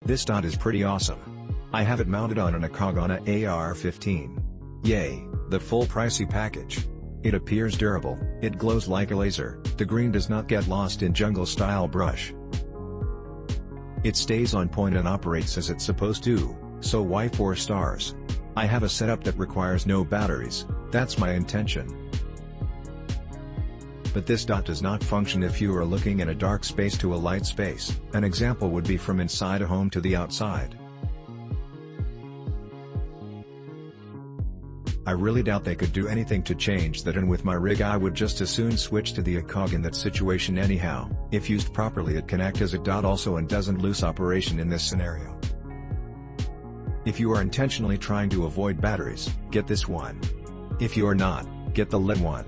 This dot is pretty awesome. I have it mounted on an ACOG on a AR-15. Yay, the full pricey package. It appears durable, it glows like a laser, the green does not get lost in jungle-style brush. It stays on point and operates as it's supposed to, so why 4 stars? I have a setup that requires no batteries, that's my intention. But this dot does not function if you are looking in a dark space to a light space. An example would be from inside a home to the outside. I really doubt they could do anything to change that, and with my rig I would just as soon switch to the ACOG in that situation anyhow. If used properly it can act as a dot also and doesn't lose operation in this scenario. If you are intentionally trying to avoid batteries, get this one. If you are not, get the lit one.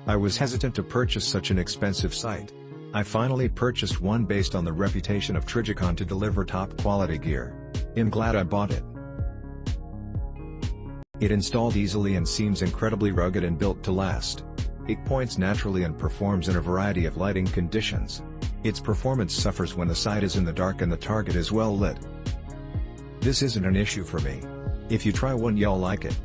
I was hesitant to purchase such an expensive sight. I finally purchased one based on the reputation of Trijicon to deliver top quality gear. I'm glad I bought it. It installed easily and seems incredibly rugged and built to last. It points naturally and performs in a variety of lighting conditions. Its performance suffers when the sight is in the dark and the target is well lit. This isn't an issue for me. If you try one you'll like it.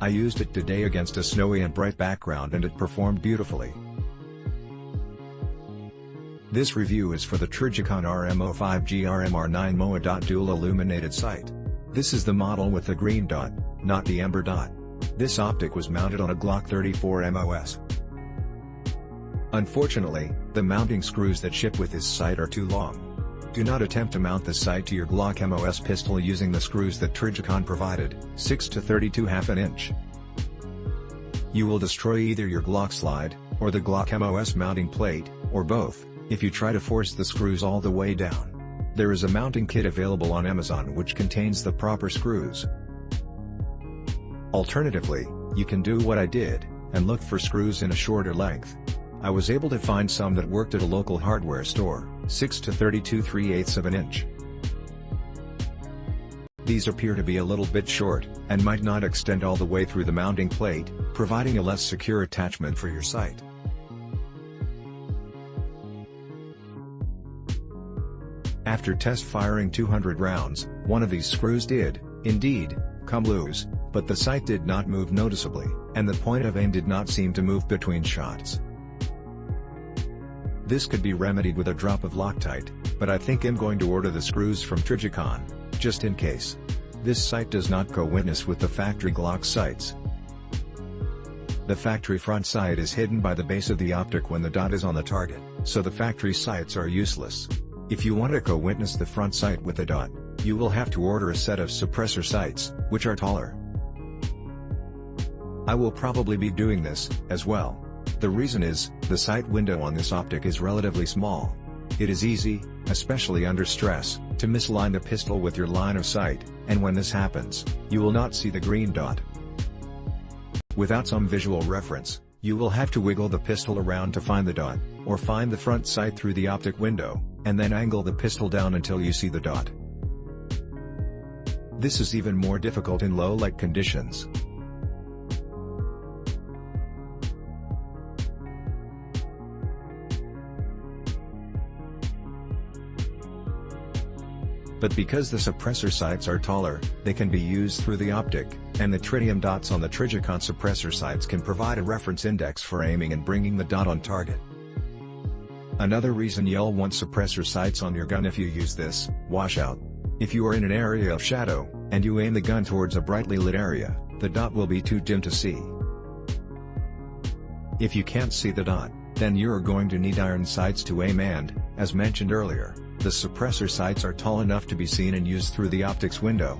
I used it today against a snowy and bright background and it performed beautifully. This review is for the Trijicon RM05G RMR 9 MOA Dual-Illuminated sight. This is the model with the green dot, not the ember dot. This optic was mounted on a Glock 34 MOS. Unfortunately, the mounting screws that ship with this sight are too long. Do not attempt to mount the sight to your Glock MOS pistol using the screws that Trijicon provided, 6 to 32/2 an inch. You will destroy either your Glock slide, or the Glock MOS mounting plate, or both, if you try to force the screws all the way down. There is a mounting kit available on Amazon which contains the proper screws. Alternatively, you can do what I did, and look for screws in a shorter length. I was able to find some that worked at a local hardware store, 6 to 32/3/8 of an inch. These appear to be a little bit short, and might not extend all the way through the mounting plate, providing a less secure attachment for your sight. After test firing 200 rounds, one of these screws did, indeed, come loose, but the sight did not move noticeably, and the point of aim did not seem to move between shots. This could be remedied with a drop of Loctite, but I think I'm going to order the screws from Trijicon, just in case. This sight does not co-witness with the factory Glock sights. The factory front sight is hidden by the base of the optic when the dot is on the target, so the factory sights are useless. If you want to co-witness the front sight with the dot, you will have to order a set of suppressor sights, which are taller. I will probably be doing this, as well. The reason is, the sight window on this optic is relatively small. It is easy, especially under stress, to misalign the pistol with your line of sight, and when this happens, you will not see the green dot. Without some visual reference, you will have to wiggle the pistol around to find the dot, or find the front sight through the optic window, and then angle the pistol down until you see the dot. This is even more difficult in low light conditions. But because the suppressor sights are taller, they can be used through the optic, and the tritium dots on the Trijicon suppressor sights can provide a reference index for aiming and bringing the dot on target. Another reason you'll want suppressor sights on your gun if you use this washout. If you are in an area of shadow, and you aim the gun towards a brightly lit area, the dot will be too dim to see. If you can't see the dot, then you're going to need iron sights to aim and, as mentioned earlier, the suppressor sights are tall enough to be seen and used through the optics window.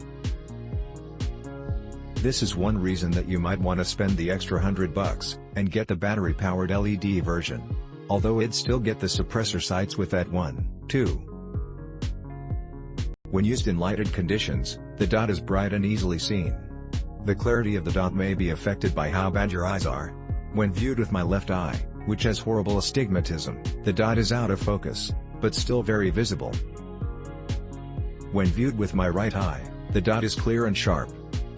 This is one reason that you might want to spend the extra $100, and get the battery-powered LED version. Although it'd still get the suppressor sights with that one, too. When used in lighted conditions, the dot is bright and easily seen. The clarity of the dot may be affected by how bad your eyes are. When viewed with my left eye, which has horrible astigmatism, the dot is out of focus, but still very visible. When viewed with my right eye, the dot is clear and sharp.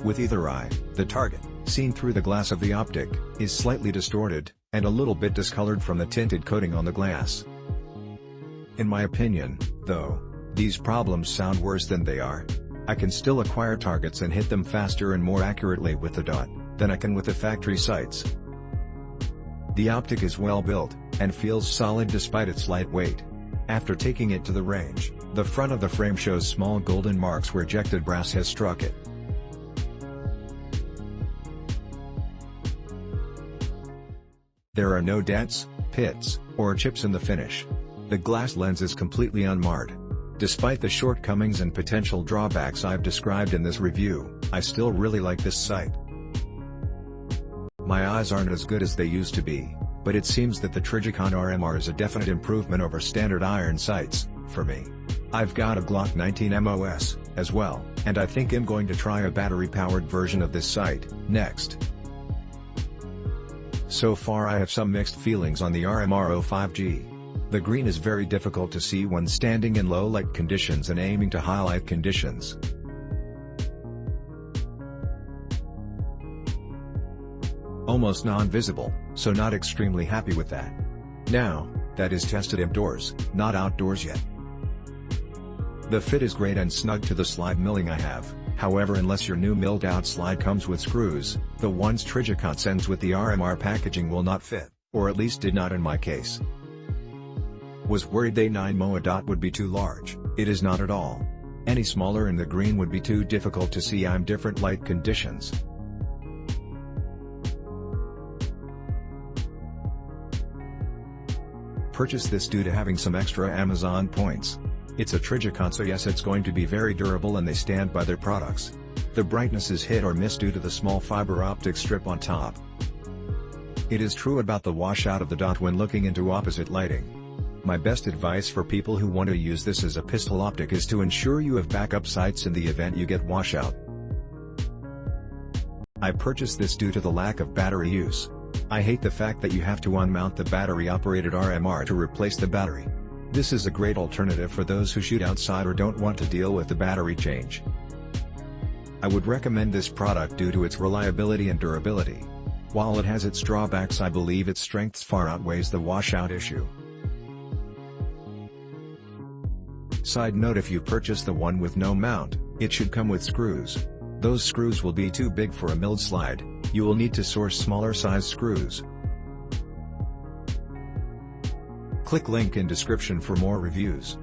With either eye, the target, seen through the glass of the optic, is slightly distorted, and a little bit discolored from the tinted coating on the glass. In my opinion, though, these problems sound worse than they are. I can still acquire targets and hit them faster and more accurately with the dot than I can with the factory sights. The optic is well built, and feels solid despite its light weight. After taking it to the range, the front of the frame shows small golden marks where ejected brass has struck it. There are no dents, pits, or chips in the finish. The glass lens is completely unmarred. Despite the shortcomings and potential drawbacks I've described in this review, I still really like this sight. My eyes aren't as good as they used to be, but it seems that the Trijicon RMR is a definite improvement over standard iron sights, for me. I've got a Glock 19 MOS, as well, and I think I'm going to try a battery-powered version of this sight, next. So far I have some mixed feelings on the RM05G. The green is very difficult to see when standing in low light conditions and aiming to high light conditions. Almost non-visible, so not extremely happy with that. Now, that is tested indoors, not outdoors yet. The fit is great and snug to the slide milling I have, however unless your new milled out slide comes with screws, the ones Trijicon sends with the RMR packaging will not fit, or at least did not in my case. Was worried the 9 MOA dot would be too large, it is not at all. Any smaller and the green would be too difficult to see in different light conditions. Purchase this due to having some extra Amazon points. It's a Trijicon, so yes, it's going to be very durable and they stand by their products. The brightness is hit or miss due to the small fiber optic strip on top. It is true about the washout of the dot when looking into opposite lighting. My best advice for people who want to use this as a pistol optic is to ensure you have backup sights in the event you get washout. I purchased this due to the lack of battery use. I hate the fact that you have to unmount the battery-operated RMR to replace the battery. This is a great alternative for those who shoot outside or don't want to deal with the battery change. I would recommend this product due to its reliability and durability. While it has its drawbacks, I believe its strengths far outweighs the washout issue. Side note: if you purchase the one with no mount, it should come with screws. Those screws will be too big for a milled slide, you will need to source smaller size screws. Click link in description for more reviews.